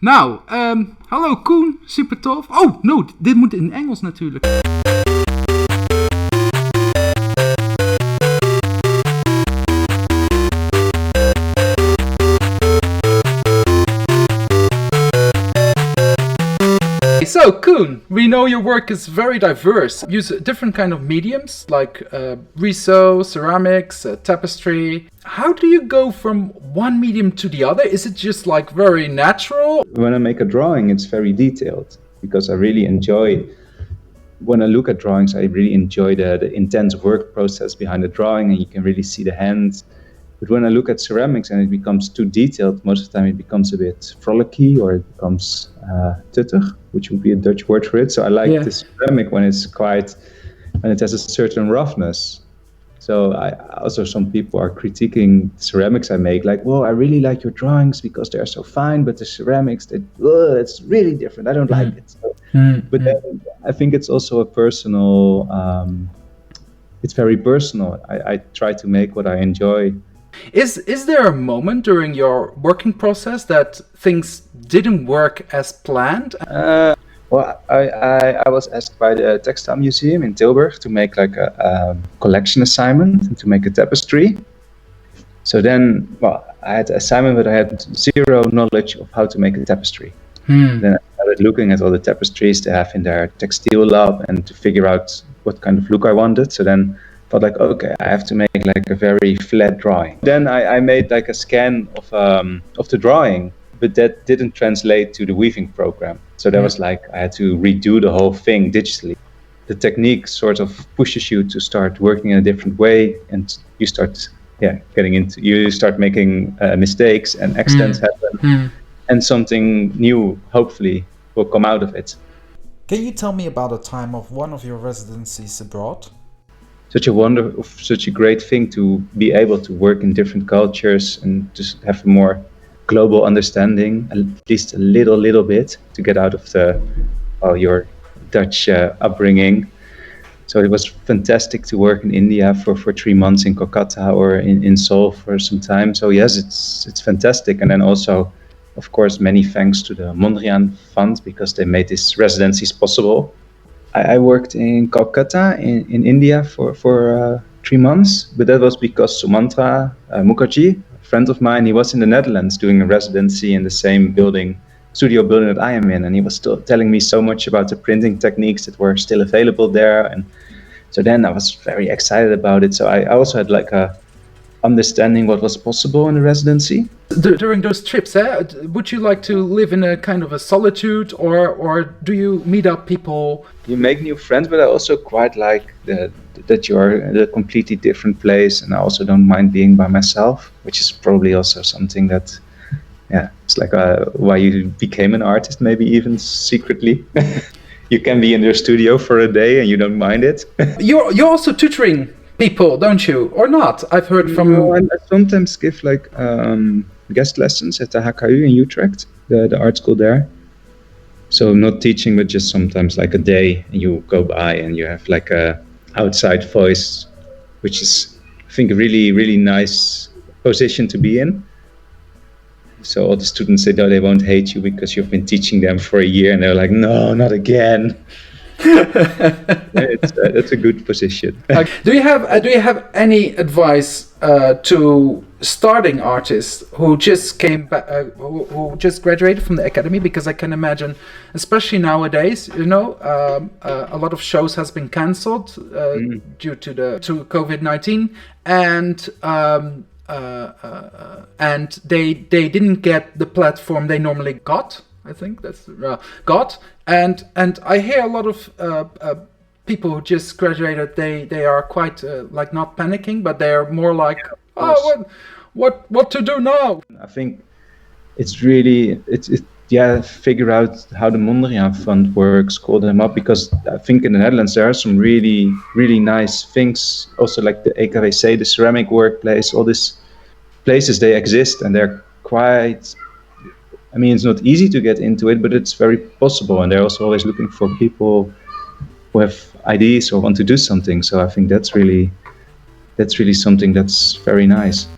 Nou, hallo Koen, super tof. Oh, no, dit moet in Engels natuurlijk. So, Koen, we know your work is very diverse. You use different kind of mediums like Riso, ceramics, tapestry. How do you go from one medium to the other? Is it just like very natural? When I make a drawing, it's very detailed because I really enjoy, when I look at drawings, I really enjoy the intense work process behind the drawing, and you can really see the hands. But when I look at ceramics and it becomes too detailed, most of the time it becomes a bit frolicky, or it becomes tuttig, which would be a Dutch word for it. So I like the ceramic when it has a certain roughness. So some people are critiquing ceramics I make, like, well, I really like your drawings because they're so fine, but the ceramics, it's really different. I don't like it. So, but then I think it's also a personal, it's very personal. I try to make what I enjoy. Is there a moment during your working process that things didn't work as planned? Well, I was asked by the Textile Museum in Tilburg to make like a collection assignment and to make a tapestry. So then, well, I had the assignment, but I had zero knowledge of how to make a tapestry. Then I started looking at all the tapestries they have in their textile lab and to figure out what kind of look I wanted. So then I thought like, okay, I have to make like a very flat drawing. Then I made like a scan of the drawing, but that didn't translate to the weaving program. So that was like, I had to redo the whole thing digitally. The technique sort of pushes you to start working in a different way, and you start you start making mistakes and accidents happen, and something new hopefully will come out of it. Can you tell me about a time of one of your residencies abroad? Such a great thing to be able to work in different cultures and just have a more global understanding, at least a little bit, to get out of your Dutch upbringing. So it was fantastic to work in India for 3 months in Kolkata or in Seoul for some time. So yes, it's fantastic. And then also, of course, many thanks to the Mondrian Fund, because they made these residencies possible. I worked in Kolkata in India for 3 months, but that was because Sumantra Mukherjee, a friend of mine, he was in the Netherlands doing a residency in the same studio building that I am in, and he was still telling me so much about the printing techniques that were still available there. And so then I was very excited about it. So I also had like a understanding what was possible in the residency. During those trips, would you like to live in a kind of a solitude, or do you meet up people? You make new friends, but I also quite like that you are in a completely different place, and I also don't mind being by myself, which is probably also something that, it's like why you became an artist, maybe even secretly. You can be in your studio for a day and you don't mind it. You're also tutoring people, don't you, or not? I've heard from. I sometimes give like guest lessons at the HKU in Utrecht, the art school there. So not teaching, but just sometimes like a day, and you go by and you have like a outside voice, which is, I think, a really nice position to be in. So all the students say, no, they won't hate you because you've been teaching them for a year, and they're like, no, not again. That's a good position. Do you have any advice to starting artists who just came back, who just graduated from the academy? Because I can imagine, especially nowadays, a lot of shows has been cancelled due to COVID-19, and they didn't get the platform they normally got. I think that's and I hear a lot of people who just graduated. They are quite like not panicking, but they are more like, what to do now? I think it's really figure out how the Mondrian Fund works, call them up, because I think in the Netherlands there are some really nice things. Also like the EKWC, the ceramic workplace, all these places, they exist and they're quite. I mean, it's not easy to get into it, but it's very possible. And they're also always looking for people who have ideas or want to do something. So I think that's really something that's very nice.